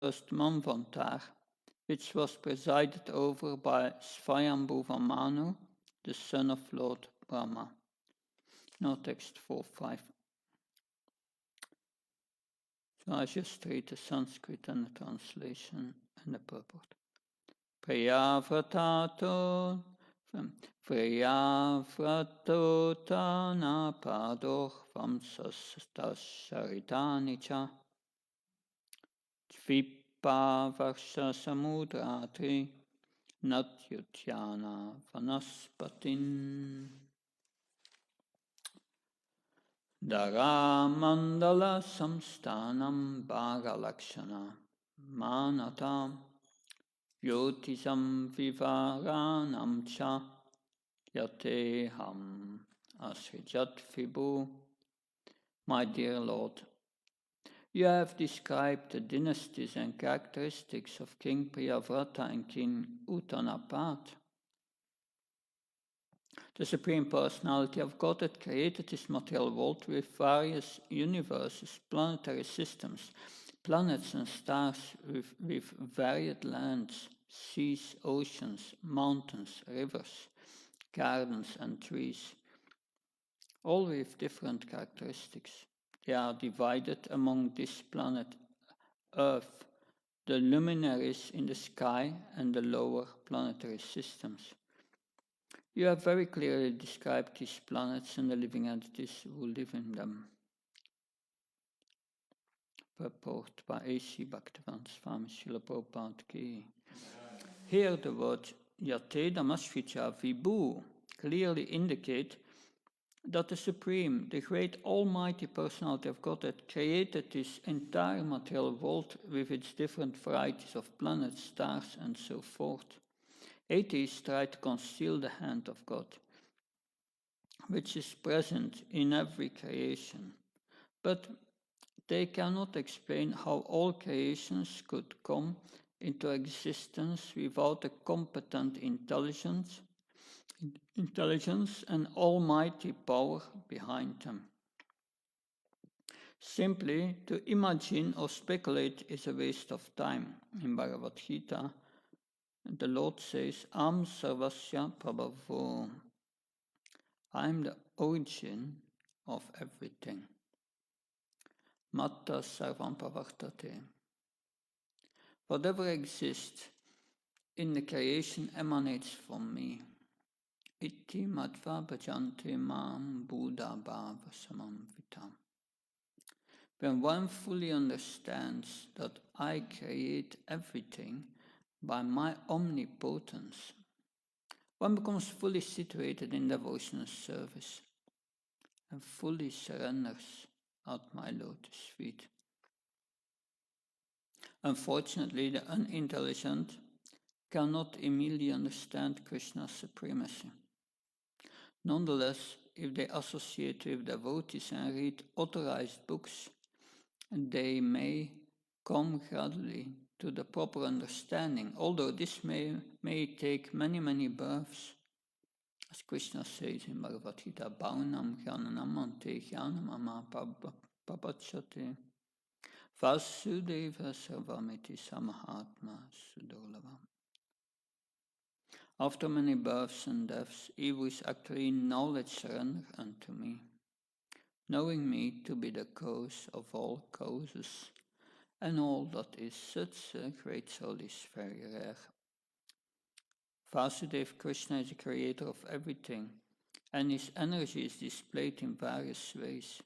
first Manvantar, which was presided over by Swayambhuva Manu, the son of Lord Brahma. No text 4.5. So I just read the Sanskrit and the translation and the purport. Priyavratato Priyavratato padoh vamsastasaritani cha Dvipavarsha samudratri natyutyana vanaspatin Dharamandala samstanam bhagalakshana manatam Yotisam vivaranam cha yateham asrijat vibhu. My dear Lord, you have described the dynasties and characteristics of King Priyavrata and King Uttanapat. The Supreme Personality of Godhead created this material world with various universes, planetary systems, planets and stars with varied lands, seas, oceans, mountains, rivers, gardens and trees, all with different characteristics. They are divided among this planet Earth, the luminaries in the sky and the lower planetary systems. You have very clearly described these planets and the living entities who live in them. Purport by A.C. Bhaktivedanta Swami Srila Prabhupada Ki. Here the words Yate Damasvitya Vibhu clearly indicate that the Supreme, the great Almighty Personality of Godhead, created this entire material world with its different varieties of planets, stars, and so forth. Atheists try to conceal the hand of God, which is present in every creation, but they cannot explain how all creations could come into existence without a competent intelligence and almighty power behind them. Simply to imagine or speculate is a waste of time. In Bhagavad Gita, the Lord says, Am Sarvasya Prabhavo. I am the origin of everything. Matta Sarvam Pravartate. Whatever exists in the creation emanates from me. Iti Madhva Bhajante Mam Buddha Bhava Samam Vitam. When one fully understands that I create everything by my omnipotence, one becomes fully situated in devotional service and fully surrenders at my lotus feet. Unfortunately, the unintelligent cannot immediately understand Krishna's supremacy. Nonetheless, if they associate with devotees and read authorized books, they may come gradually to the proper understanding, although this may take many births. As Krishna says in Bhagavad Gita, Bhaunam Jnanamante Jnanamama Papachate Vasudeva Sarvamiti Samahatma Sudolavam. After many births and deaths, he who is actually in knowledge surrender unto me, knowing me to be the cause of all causes, and all that is such a great soul is very rare. Vasudeva Krishna is the creator of everything, and his energy is displayed in various ways.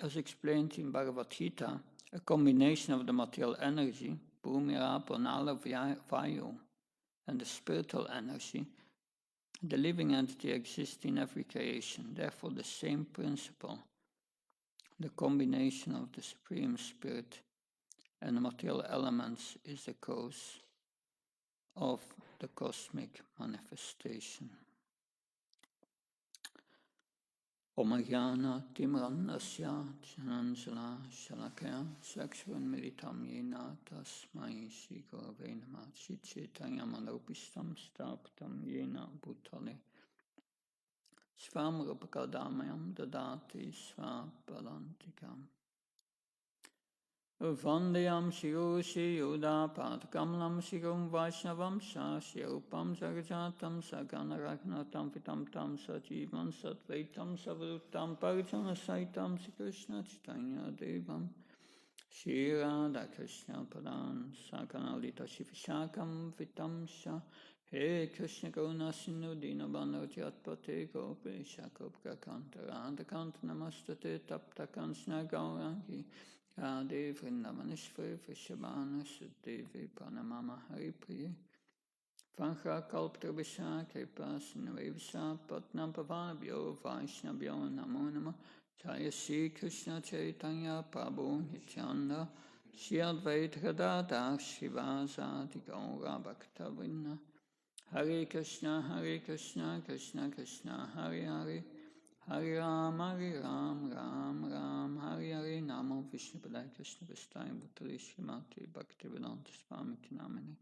As explained in Bhagavad Gita, a combination of the material energy, Bhumira, Pranala, Vayu, and the spiritual energy, the living entity exists in every creation. Therefore, the same principle, the combination of the Supreme Spirit and the material elements, is the cause of the cosmic manifestation. Omajana Timrandasya Jananjala Shalakaya Sakshvan Militam Yena Tasmai Shigurave Namah Chaitanya Manopistam Staptam Yena Bhutale Svam Rupakadamayam Dadati Svapalantikam. Vandeyam Shiru Shiyuda Padkamlam Shirum Vaishnavam Shirupam Sarjatam Saganaragnatam Vitam Tam Sajivan Satvaitam Savrutam Parjana Saitam Krishna Chaitanya Devam Shirada Krishna Padan Sakanalita Shivishakam Vitam Sha He Krishna Karuna Sindhu Dinabano Jatpate Gopesha Kopka Kanta Radhakanta Namastate Tapta Kansna Gaurangi Radhe Vrindavaneshwari Vrishabhana Sudevi Pranamama Hari Priye Vancha Kalptra Visha Kripa Sinavevisa Patnam Pavanabhyo Vaishnavyo Namo Nama Jaya Shri Krishna Chaitanya Prabhu Nityananda Shri Advaita Gadadhar Shivasadi Gaura Bhaktavrinda Hare Krishna Krishna Krishna Hare Hare Hare Ram, Ram Ram, Hare Hare, Namo Vishnu Padaya Krishna Vistaya Bhutale Srimati Bhaktivedanta Swami Namini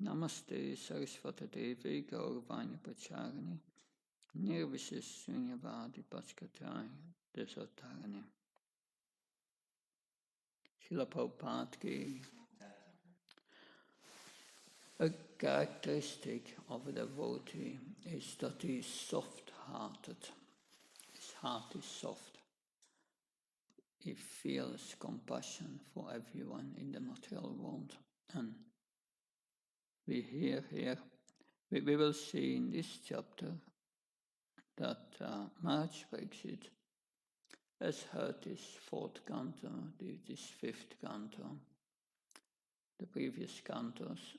Namaste Saraswati Devi Gauravani Pacharini Nirvishis Sunyavadi Pachatai Desatarani Srila Prabhupada ki. A characteristic of a devotee is that he is soft-hearted. His heart is soft. He feels compassion for everyone in the material world. And we hear here, we will see in this chapter that Maharaj Pariksit has heard this fourth canto, this fifth canto, the previous cantos.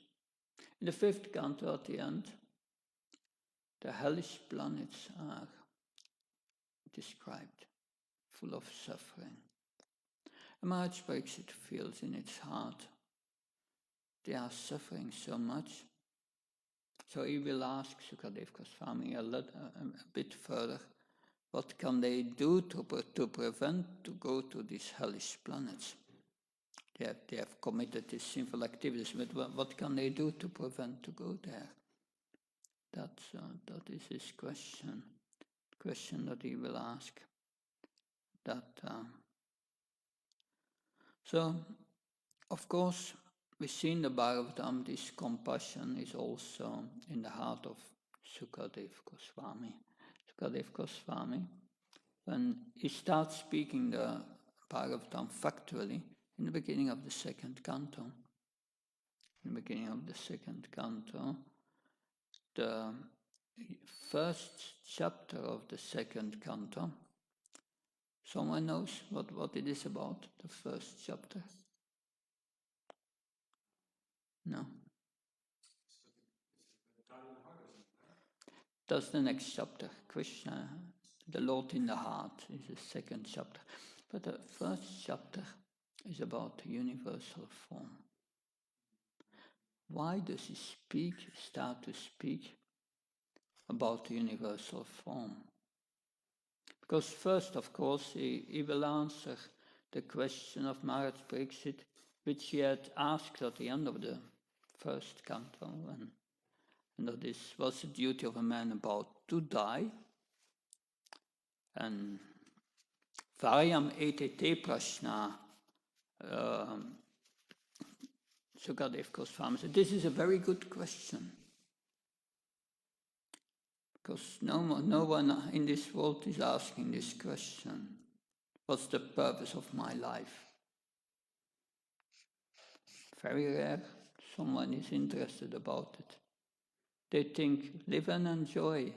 In the fifth canto at the end, the hellish planets are described, full of suffering. And Maharaj Pariksit feels in its heart they are suffering so much. So he will ask Sukadev Goswami a bit further, what can they do to prevent to go to these hellish planets? They have committed these sinful activities, but what can they do to prevent to go there? That is his question that he will ask. So, of course, we see in the Bhagavatam this compassion is also in the heart of Sukadev Goswami. Sukadev Goswami, when he starts speaking the Bhagavatam factually, in the beginning of the second canto, the first chapter of the second canto, someone knows what it is about, the first chapter? No. That's the next chapter. Krishna, the Lord in the heart, is the second chapter. But the first chapter is about the universal form. Why does he start to speak about the universal form? Because first, of course, he will answer the question of Maharaj Pariksit, which he had asked at the end of the first canto, and that is, what's the duty of a man about to die? And Varyam etete prashna, Sukadev Goswami said, this is a very good question. Because no one in this world is asking this question. What's the purpose of my life? Very rare someone is interested about it. They think, live and enjoy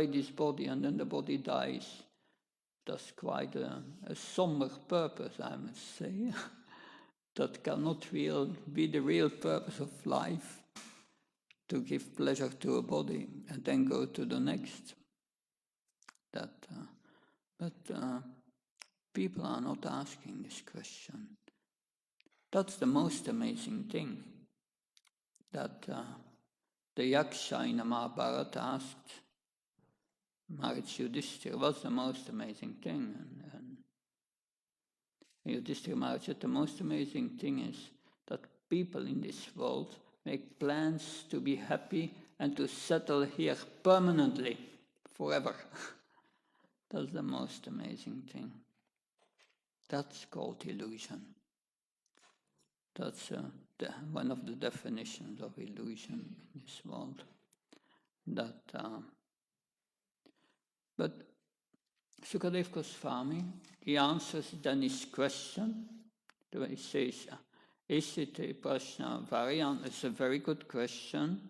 this body, and then the body dies. That's quite a somber purpose, I must say. That cannot be the real purpose of life, to give pleasure to a body and then go to the next. But people are not asking this question. That's the most amazing thing, that the Yaksha in the Mahabharata asked Maharaj Yudhishthira, what's the most amazing thing? And Yudhishthira Maharaj said, the most amazing thing is that people in this world make plans to be happy and to settle here permanently, forever. That's the most amazing thing. That's called illusion. That's one of the definitions of illusion in this world. But Sukadeva Goswami, he answers then his question. He says, Ishite Prashna Variant is a very good question,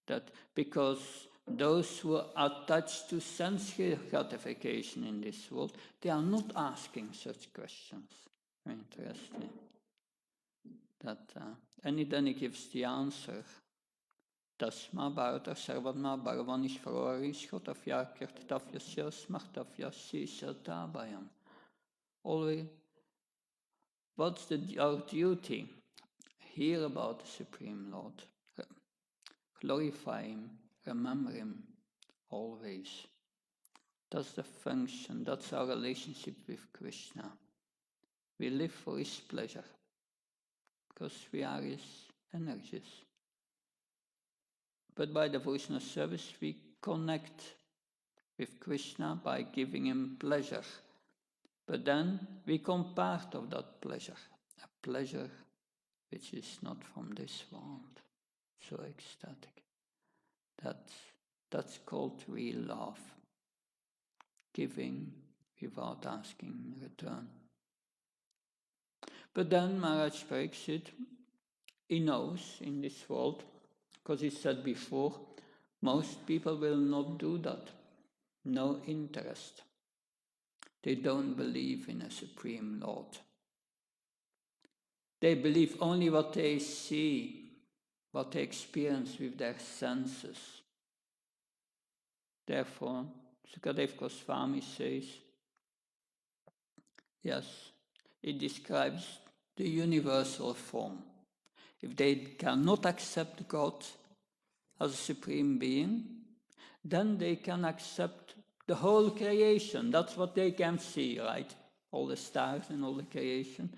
that because those who are attached to sense gratification in this world, they are not asking such questions. Very interesting. And then he gives the answer. Tasma Bharata Sarvatma Bharvanish Varorish Gotafya Kirtatafya Smartafya Shisatabayam. Always, what's our duty? Hear about the Supreme Lord. Glorify Him, remember Him always. That's the function, that's our relationship with Krishna. We live for His pleasure, because we are His energies. But by devotional service, we connect with Krishna by giving Him pleasure. But then we become part of that pleasure, a pleasure which is not from this world. So ecstatic. That's called real love. Giving without asking in return. But then Maharaj Pariksit, he knows in this world, because he said before, most people will not do that. No interest. They don't believe in a Supreme Lord. They believe only what they see, what they experience with their senses. Therefore, Sukadeva Goswami says, yes, it describes the universal form. If they cannot accept God as a supreme being, then they can accept the whole creation. That's what they can see, right? All the stars and all the creation.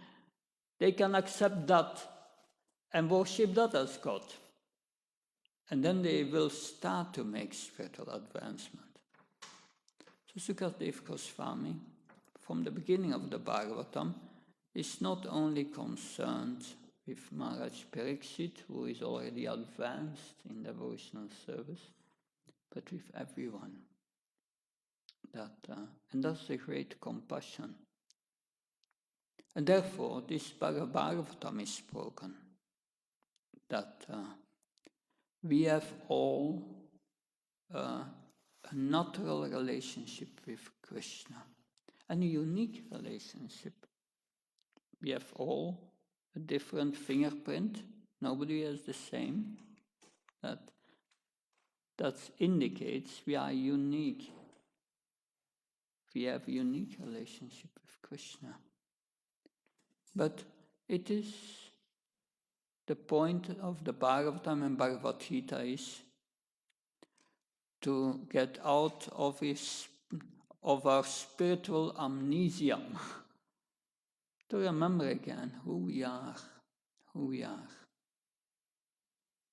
They can accept that and worship that as God. And then they will start to make spiritual advancement. So Sukadeva Goswami, from the beginning of the Bhagavatam, is not only concerned with Maharaj Pariksit, who is already advanced in devotional service, but with everyone. And that's a great compassion. And therefore, this Bhagavatam is spoken, that we have all a natural relationship with Krishna, and a unique relationship. We have all a different fingerprint. Nobody has the same. That indicates we are unique. We have a unique relationship with Krishna. But it is the point of the Bhagavatam and Bhagavad Gita is to get out of our spiritual amnesia, to remember again who we are.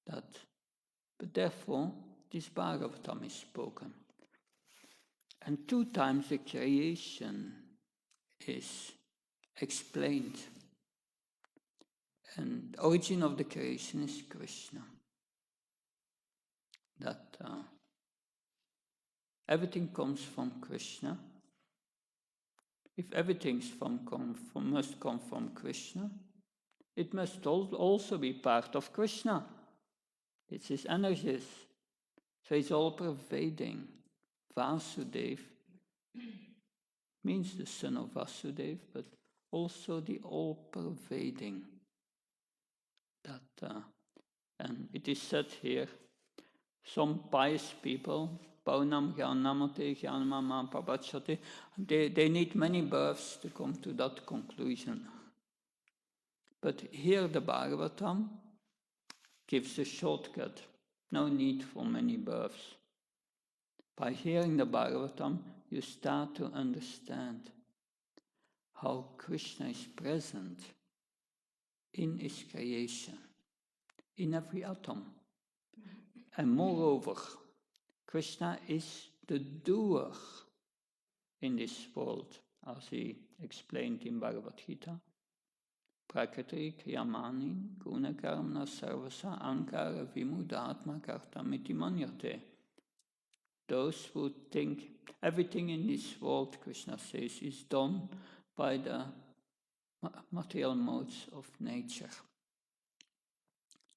But therefore, this Bhagavatam is spoken. And 2 times the creation is explained. And the origin of the creation is Krishna. That everything comes from Krishna. If everything must come from Krishna, it must also be part of Krishna. It's his energies. So it's all pervading. Vasudeva means the son of Vasudeva, but also the all-pervading. And it is said here, some pious people, Paunam Gyanamate Gyanamama Pabachate, they need many births to come to that conclusion. But here the Bhagavatam gives a shortcut. No need for many births. By hearing the Bhagavatam, you start to understand how Krishna is present in his creation, in every atom. And moreover, Krishna is the doer in this world, as he explained in Bhagavad Gita. Prakriti Kriyamani Gunakarmana Sarvasa Ankara Vimudatma Kartamiti Manyate. Those who think everything in this world, Krishna says, is done by the material modes of nature.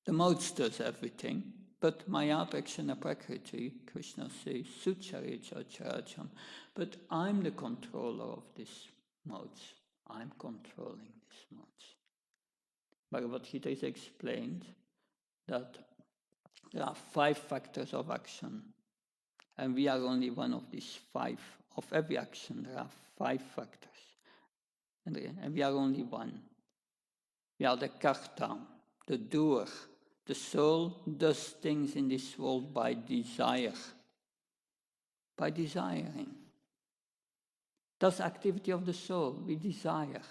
The modes does everything, but Maya Prakshana Prakriti, Krishna says, Sucharecha Characham, but I'm the controller of these modes. I'm controlling these modes. Bhagavad Gita is explained that there are 5 factors of action, and we are only one of these 5. Of every action, there are 5 factors, and we are only one. We are the karta, the doer. The soul does things in this world by desire, by desiring. That's activity of the soul, we desire.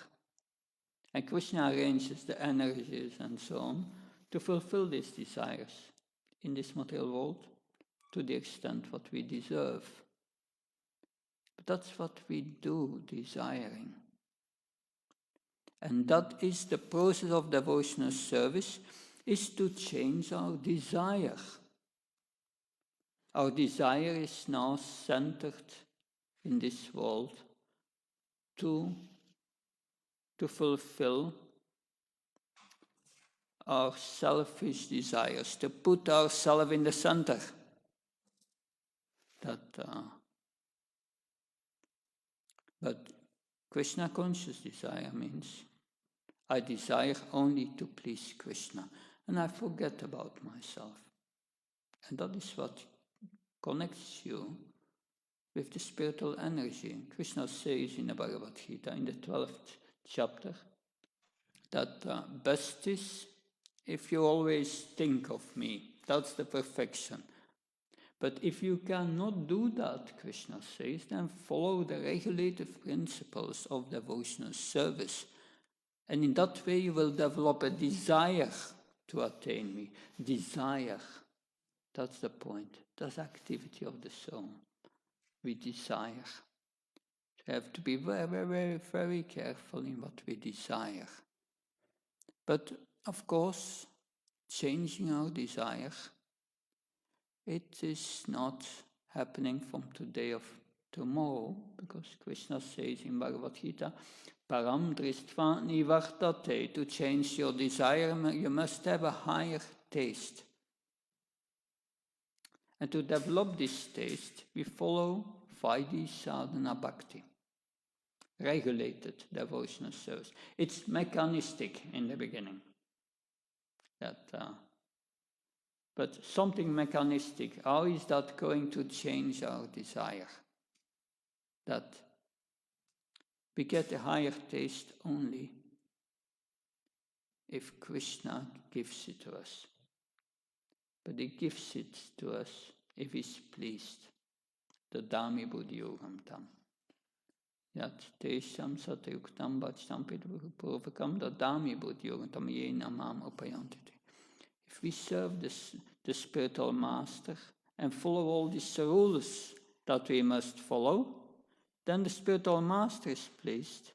And Krishna arranges the energies and so on to fulfill these desires in this material world to the extent what we deserve. But that's what we do, desiring. And that is the process of devotional service, is to change our desire. Our desire is now centered in this world to fulfill our selfish desires, to put ourselves in the center. But Krishna conscious desire means I desire only to please Krishna, and I forget about myself. And that is what connects you with the spiritual energy. Krishna says in the Bhagavad Gita, in the 12th chapter, that best is if you always think of me. That's the perfection. But if you cannot do that, Krishna says, then follow the regulative principles of devotional service. And in that way you will develop a desire to attain me. Desire. That's the point. That's activity of the soul. We desire. We have to be very, very, very careful in what we desire. But of course, changing our desire, it is not happening from today or tomorrow, because Krishna says in Bhagavad Gita, Param dristva nivartate. To change your desire, you must have a higher taste. And to develop this taste, we follow Vaidhi Sadhana Bhakti, regulated devotional service. It's mechanistic in the beginning. But something mechanistic, how is that going to change our desire? That we get a higher taste only if Krishna gives it to us. But he gives it to us if he's pleased. The Dami Buddhi Yogam Tam. Yat Tesham Satyuktam Bhajtam Purvakam the Dami Buddhi Yogam Tam Yena Mam Upayantiti. If we serve the spiritual master and follow all these rules that we must follow, then the spiritual master is pleased.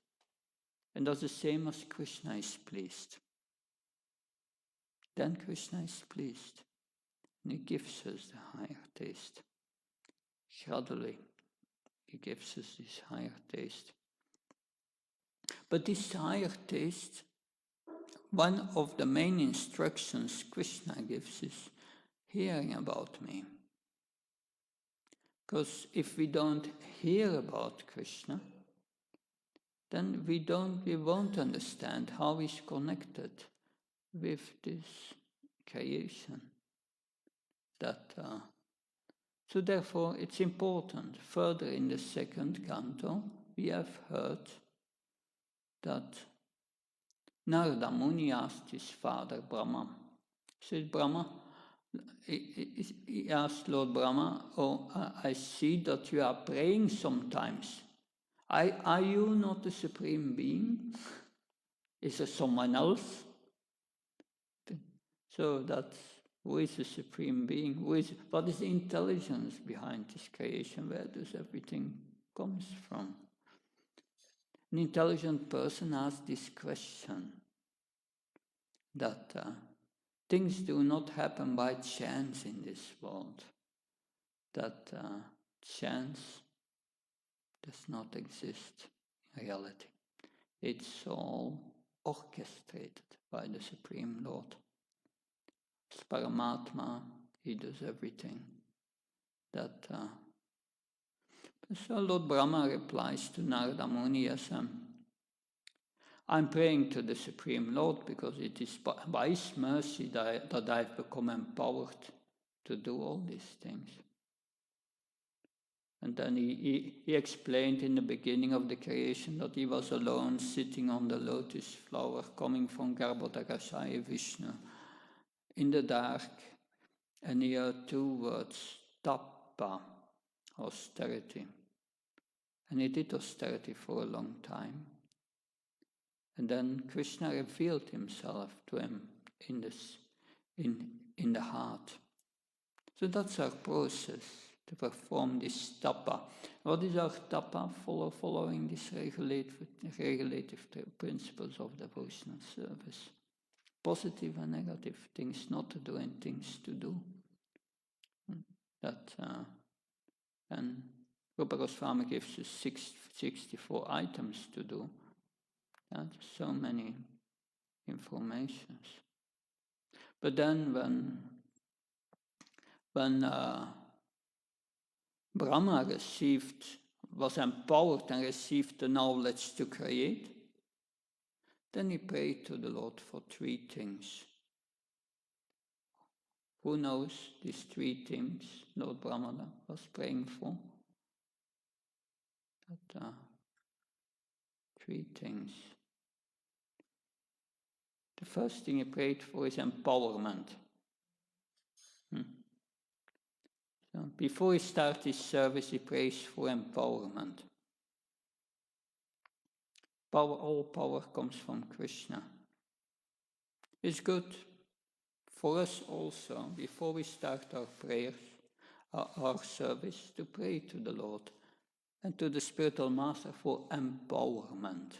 And that's the same as Krishna is pleased. Then Krishna is pleased. And he gives us the higher taste. Gradually, he gives us this higher taste. But this higher taste, one of the main instructions Krishna gives is hearing about me. Because if we don't hear about Krishna, then we won't understand how he's connected with this creation. So therefore it's important. Further in the 2nd canto, we have heard that Narada Muni asked his father Brahma. He said, Brahma, he asked Lord Brahma, I see that you are praying sometimes. Are you not the Supreme Being? Is there someone else? So that's, who is the Supreme Being? What is the intelligence behind this creation? Where does everything comes from? An intelligent person asks this question. that things do not happen by chance in this world, that chance does not exist in reality. It's all orchestrated by the Supreme Lord. As Paramatma, he does everything. That so Lord Brahma replies to Narada Muni, yes, I'm praying to the Supreme Lord because it is by His mercy that I've become empowered to do all these things. And then he explained in the beginning of the creation that he was alone sitting on the lotus flower coming from Garbhodakashaya Vishnu in the dark, and he heard two words, tapa, austerity. And he did austerity for a long time. And then Krishna revealed himself to him in the heart. So that's our process, to perform this tapa. What is our tapa? Following these regulative principles of devotional service. Positive and negative things not to do and things to do. And Rupa Goswami gives us 64 items to do. And so many informations. But then when Brahma was empowered and received the knowledge to create, then he prayed to the Lord for three things. Who knows these three things Lord Brahma was praying for? Three things. The first thing he prayed for is empowerment. So before he starts his service, he prays for empowerment. All power comes from Krishna. It's good for us also, before we start our prayers, our service, to pray to the Lord and to the Spiritual Master for empowerment.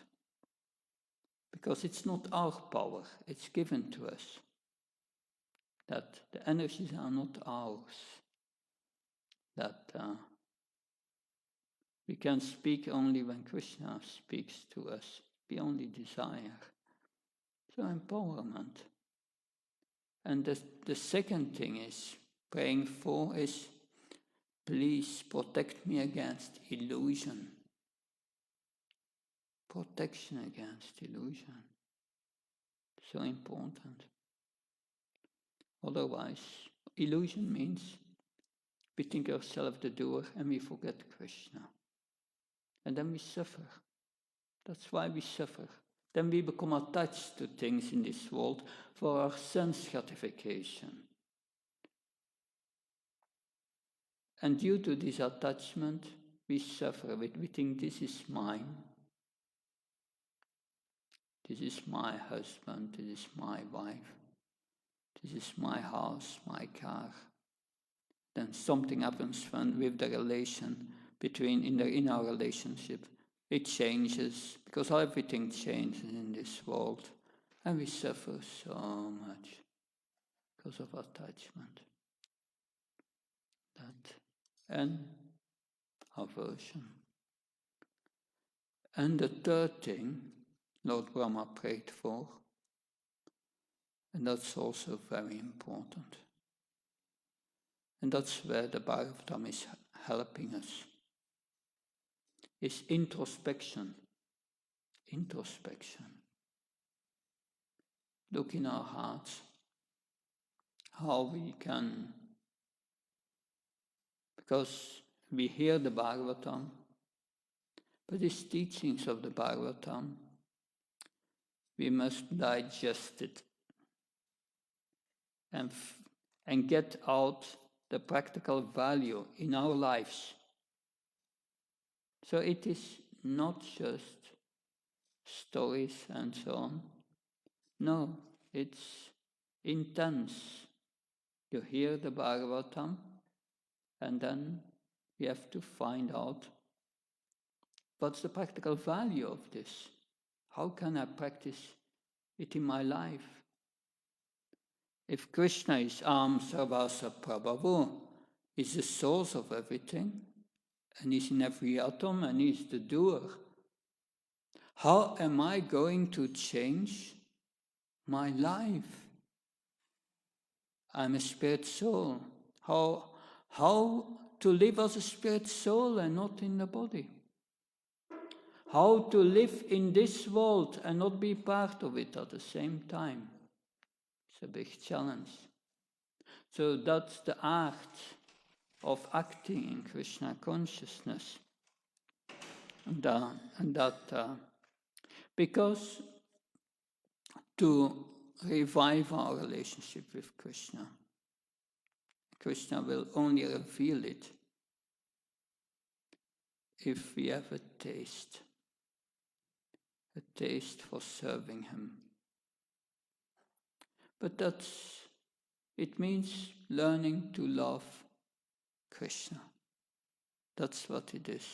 Because it's not our power, it's given to us. That the energies are not ours. That we can speak only when Krishna speaks to us. We only desire. So empowerment. And the second thing is praying for is, please protect me against illusion. Protection against illusion. So important. Otherwise, illusion means we think ourselves the doer and we forget Krishna. And then we suffer. That's why we suffer. Then we become attached to things in this world for our sense gratification. And due to this attachment, we suffer. We think this is mine. This is my husband. This is my wife. This is my house, my car. Then something happens with the relation in our relationship. It changes, because everything changes in this world. And we suffer so much because of attachment. And aversion. And the third thing Lord Brahma prayed for, and that's also very important. And that's where the Bhagavatam is helping us. Is introspection. Introspection. Look in our hearts. How we can, because we hear the Bhagavatam, but these teachings of the Bhagavatam, we must digest it and get out the practical value in our lives. So it is not just stories and so on. No, it's intense. You hear the Bhagavatam, and then we have to find out what's the practical value of this. How can I practice it in my life? If Krishna is Am Sarvasa Prabhavu, is the source of everything, and is in every atom, and is the doer, how am I going to change my life? I'm a spirit soul. How to live as a spirit soul and not in the body? How to live in this world and not be part of it at the same time? It's a big challenge. So that's the art of acting in Krishna consciousness. Because to revive our relationship with Krishna, Krishna will only reveal it if we have a taste for serving him. But it means learning to love Krishna. That's what it is.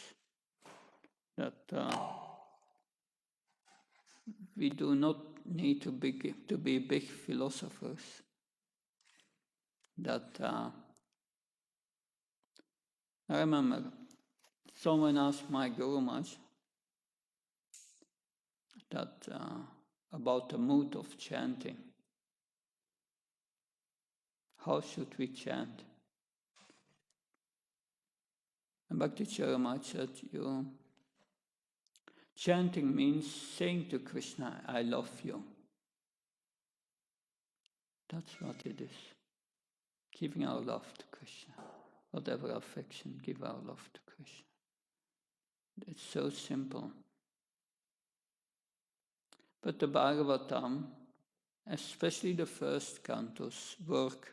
We do not need to be big philosophers. I remember someone asked my Guru Maharaj about the mood of chanting. How should we chant? And Bhakti Charamaj said, chanting means saying to Krishna, I love you. That's what it is. Giving our love to Krishna. Whatever affection, give our love to Krishna. It's so simple. But the Bhagavatam, especially the first cantos, work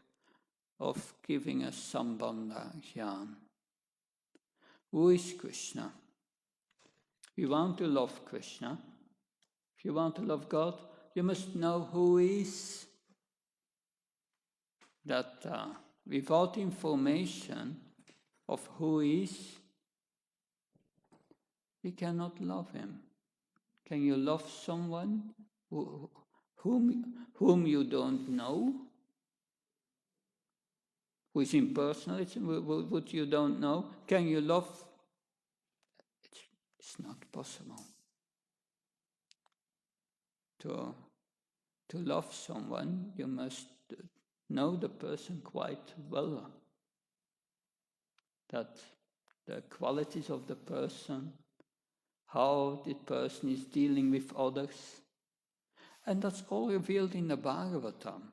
of giving us Sambandha Jnana. Who is Krishna? We want to love Krishna. If you want to love God, you must know who He is. Without information of who He is, we cannot love Him. Can you love someone whom you don't know? Who is impersonal, what you don't know? Can you love? It's not possible. To love someone, you must know the person quite well. That the qualities of the person, how the person is dealing with others. And that's all revealed in the Bhagavatam.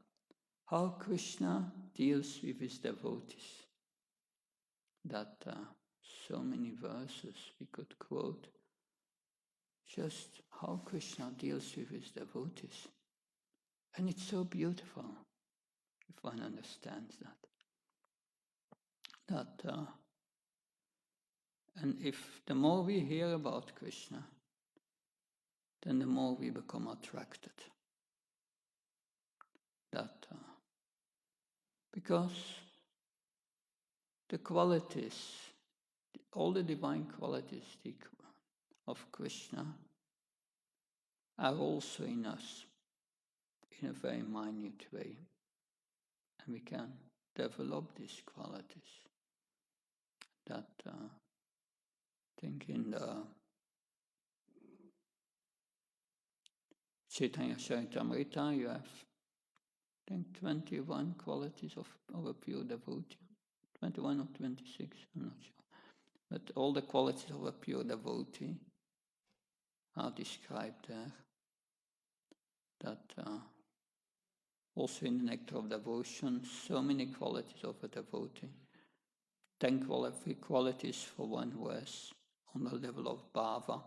How Krishna deals with his devotees. So many verses we could quote. Just how Krishna deals with his devotees. And it's so beautiful if one understands that. And if the more we hear about Krishna, then the more we become attracted. Because the qualities, all the divine qualities of Krishna are also in us in a very minute way. And we can develop these qualities. I think in the Chaitanya Charitamrita you have, I think, 21 qualities of a pure devotee. 21 or 26, I'm not sure. But all the qualities of a pure devotee are described there. Also in the Nectar of Devotion, so many qualities of a devotee. 10 qualities for one who is on the level of bhava.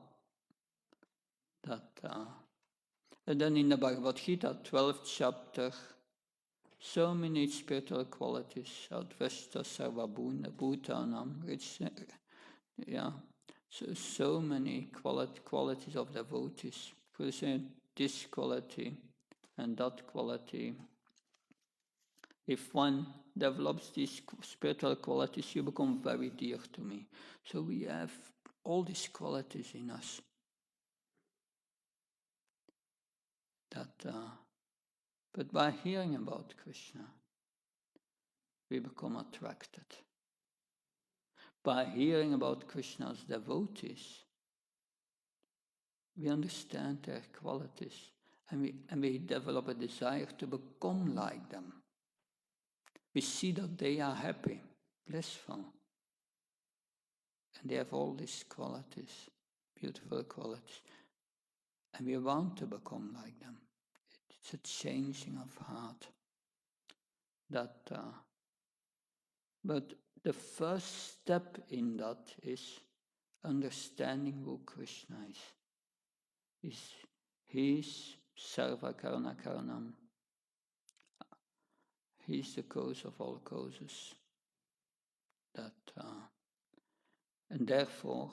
And then in the Bhagavad Gita, 12th chapter, so many spiritual qualities. Advesta sarva bhutanam. So many qualities of devotees. For example, this quality and that quality. If one develops these spiritual qualities, you become very dear to me. So we have all these qualities in us. But by hearing about Krishna, we become attracted. By hearing about Krishna's devotees, we understand their qualities, and we develop a desire to become like them. We see that they are happy, blissful, and they have all these qualities, beautiful qualities, and we want to become like them. It's a changing of heart. But the first step in that is understanding who Krishna is. He is Sarva Karana Karanam. He is the cause of all causes. And therefore,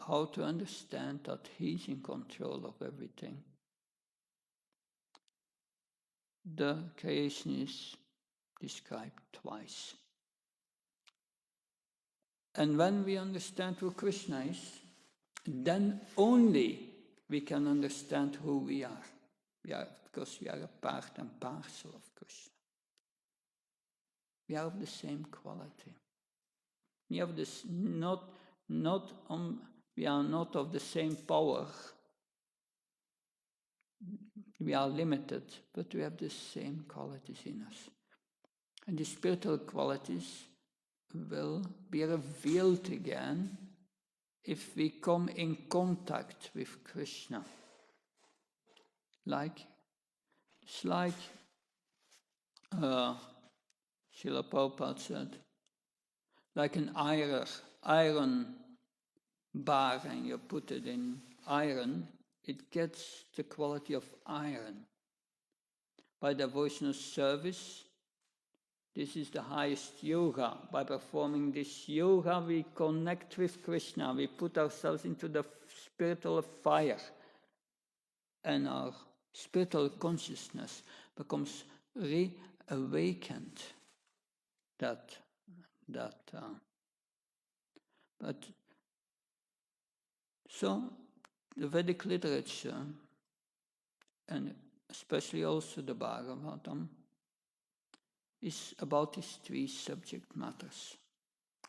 how to understand that He's in control of everything. The creation is described twice. And when we understand who Krishna is, then only we can understand who we are. Because we are a part and parcel of Krishna. We are of the same quality. We have this we are not of the same power. We are limited, but we have the same qualities in us. And the spiritual qualities will be revealed again if we come in contact with Krishna. It's like Srila Prabhupada said, like an iron bar, and you put it in iron, it gets the quality of iron. By devotional service, this is the highest yoga. By performing this yoga, we connect with Krishna. We put ourselves into the spiritual fire. And our spiritual consciousness becomes reawakened. So the Vedic literature, and especially also the Bhagavatam, is about these three subject matters: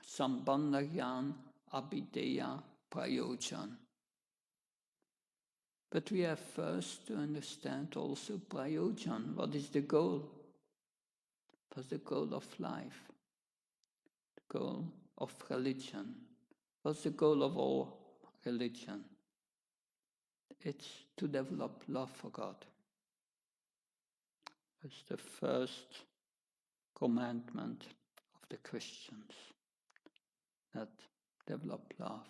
Sambandha Gyan, Abhideya, Prayojan. But we have first to understand also Prayojan. What is the goal? What's the goal of life? The goal of religion. What's the goal of all religion? It's to develop love for God. It's the first commandment of the Christians, that develop love.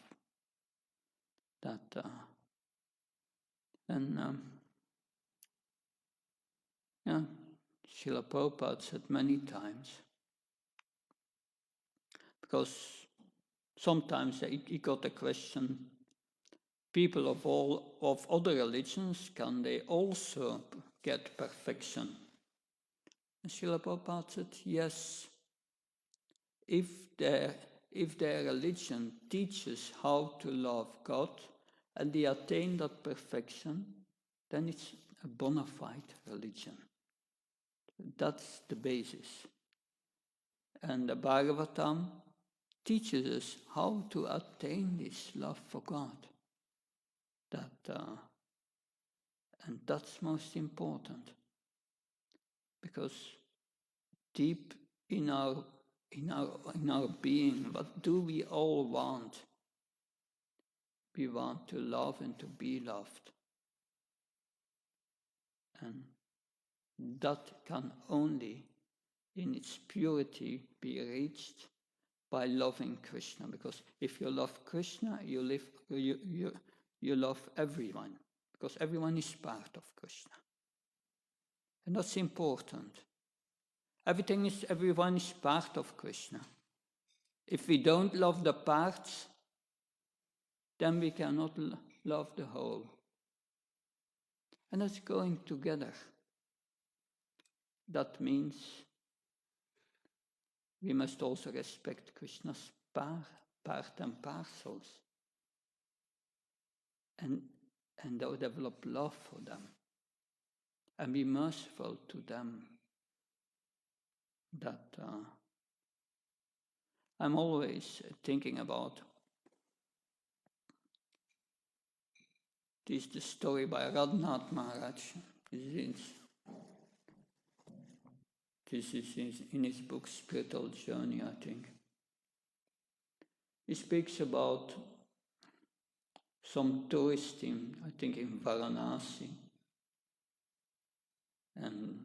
Srila Prabhupada said many times, because sometimes he got a question, people of other religions, can they also get perfection? And Srila Prabhupada said, yes, if their religion teaches how to love God and they attain that perfection, then it's a bona fide religion. That's the basis. And the Bhagavatam teaches us how to attain this love for God. And that's most important, because deep in our being, what do we all want? We want to love and to be loved. And that can only, in its purity, be reached by loving Krishna. Because if you love Krishna, you love everyone. Because everyone is part of Krishna. And that's important. Everyone is part of Krishna. If we don't love the parts, then we cannot love the whole. And that's going together. That means we must also respect Krishna's part and parcels, and develop love for them. and be merciful to them. That I'm always thinking about. This is the story by Radhanath Maharaj. This is in his book Spiritual Journey, I think. He speaks about some tourist I think in Varanasi. And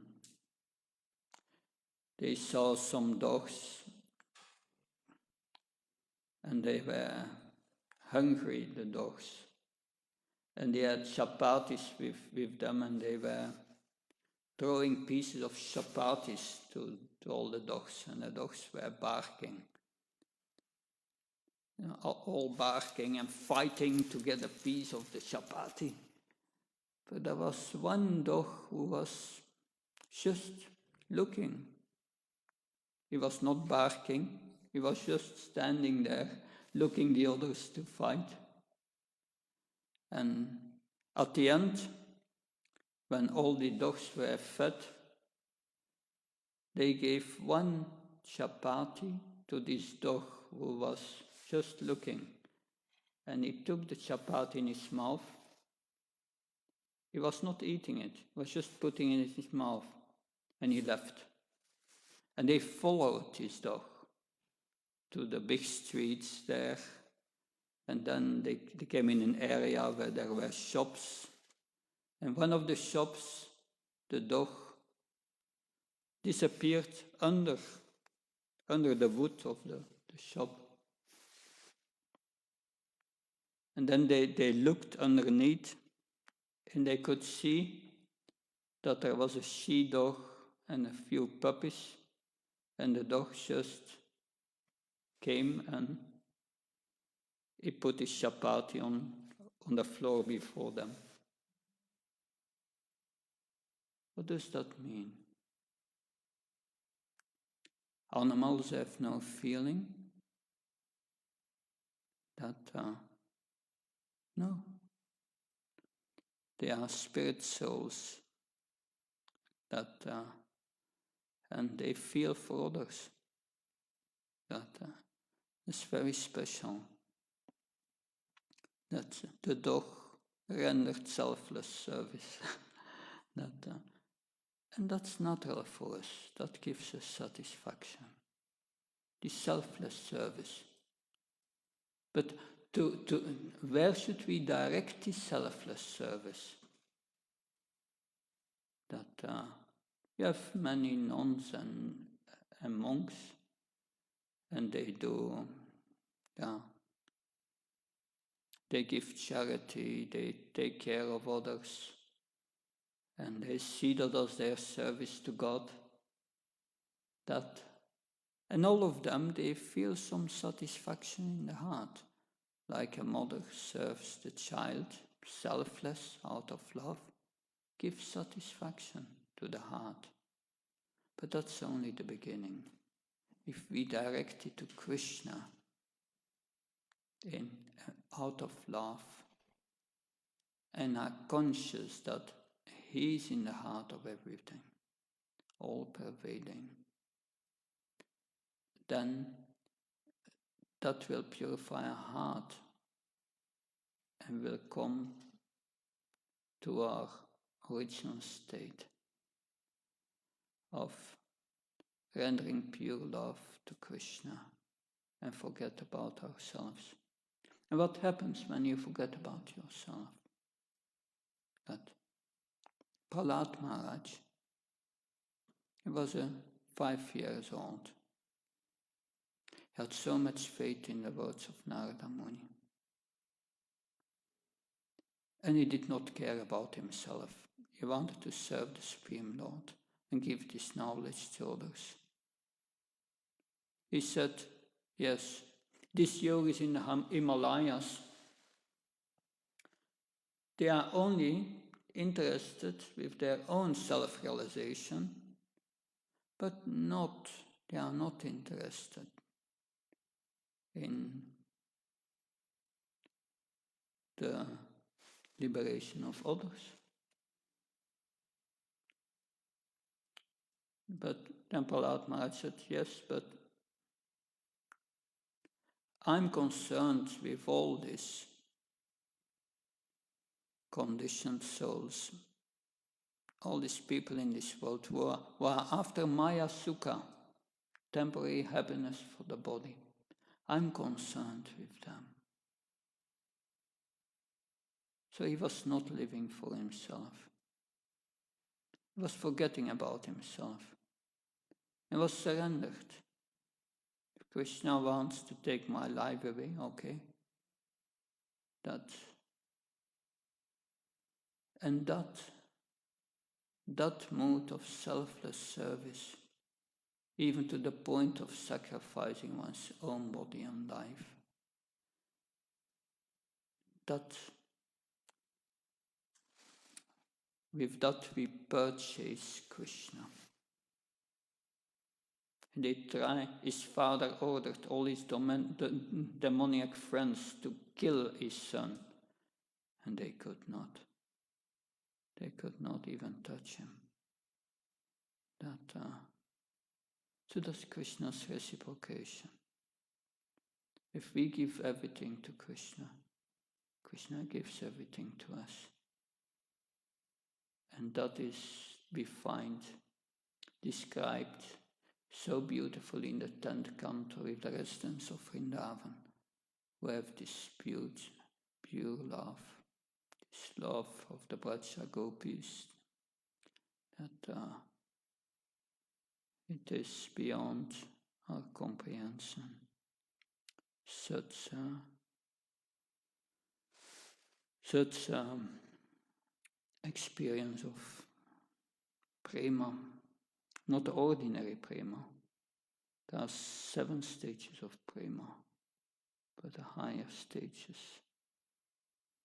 they saw some dogs and they were hungry, the dogs. And they had chapatis with them, and they were throwing pieces of chapatis to all the dogs, and the dogs were barking. All barking and fighting to get a piece of the chapati. But there was one dog who was just looking. He was not barking, he was just standing there, looking the others to fight. And at the end, when all the dogs were fed, they gave one chapati to this dog who was just looking. And he took the chapati in his mouth. He was not eating it, he was just putting it in his mouth. And he left. And they followed this dog to the big streets there. And then they came in an area where there were shops. And one of the shops, the dog disappeared under the wood of the shop. And then they looked underneath, and they could see that there was a she-dog and a few puppies, and the dog just came and he put his chapati on the floor before them. What does that mean? Animals have no feeling? No. They are spirit souls and they feel for others. That is very special. That the dog rendered selfless service. And that's natural for us. That gives us satisfaction. The selfless service. But where should we direct this selfless service? That you have many nuns and monks, and they do, they give charity, they take care of others, and they see that as their service to God. And all of them, they feel some satisfaction in the heart, like a mother serves the child, selfless, out of love, gives satisfaction to the heart. But that's only the beginning. If we direct it to Krishna out of love and are conscious that He is in the heart of everything, all pervading, then that will purify our heart and will come to our original state of rendering pure love to Krishna and forget about ourselves. And what happens when you forget about yourself? That Prahlad Maharaj, he was 5 years old. He had so much faith in the words of Narada Muni. And he did not care about himself. He wanted to serve the Supreme Lord and give this knowledge to others. He said, yes, these yogis in the Himalayas, they are only interested with their own self-realization, but they are not interested in the liberation of others. But Temple Maharaj said, yes, but I'm concerned with all these conditioned souls, all these people in this world who are after Maya Sukha, temporary happiness for the body. I'm concerned with them. So he was not living for himself. He was forgetting about himself. He was surrendered. If Krishna wants to take my life away, okay. That mood of selfless service, even to the point of sacrificing one's own body and life, with that we purchase Krishna. His father ordered all his demoniac friends to kill his son, and they could not. They could not even touch him. So that's Krishna's reciprocation. If we give everything to Krishna, Krishna gives everything to us. And that is, we find described so beautifully in the 10th canto with the residents of Vrindavan, who have this pure love, this love of the Braja Gopis, that it is beyond our comprehension. Such experience of prema, not ordinary prema. There are 7 stages of prema, but the higher stages,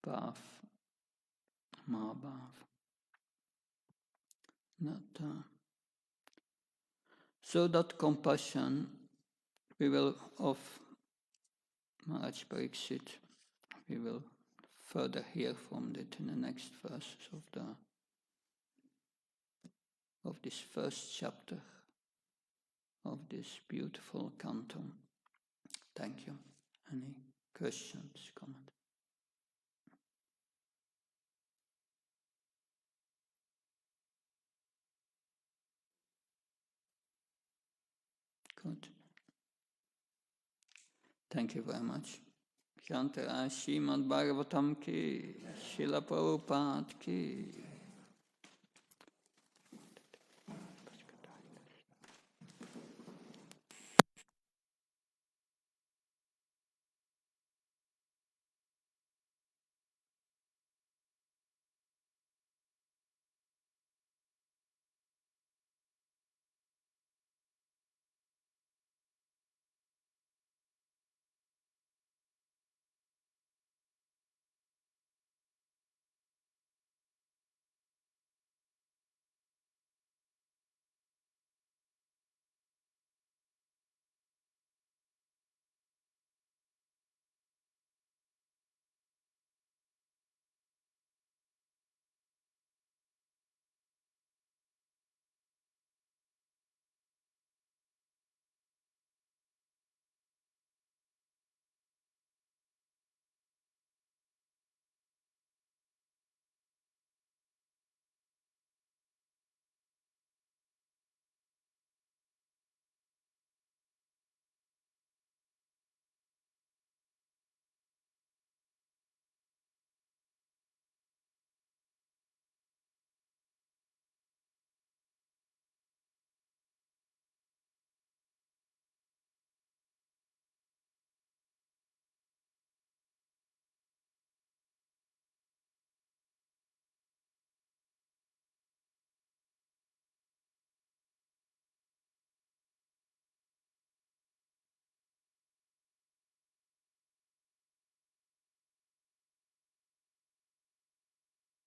bhav, mahabhav. So that compassion we will of Maharaj Pariksit, we will further hear from it in the next verses of this first chapter of this beautiful canto. Thank you. Any questions, comments? Good. Thank you very much. Shantara Srimad Bhagavatam ki, Srila Prabhupada ki.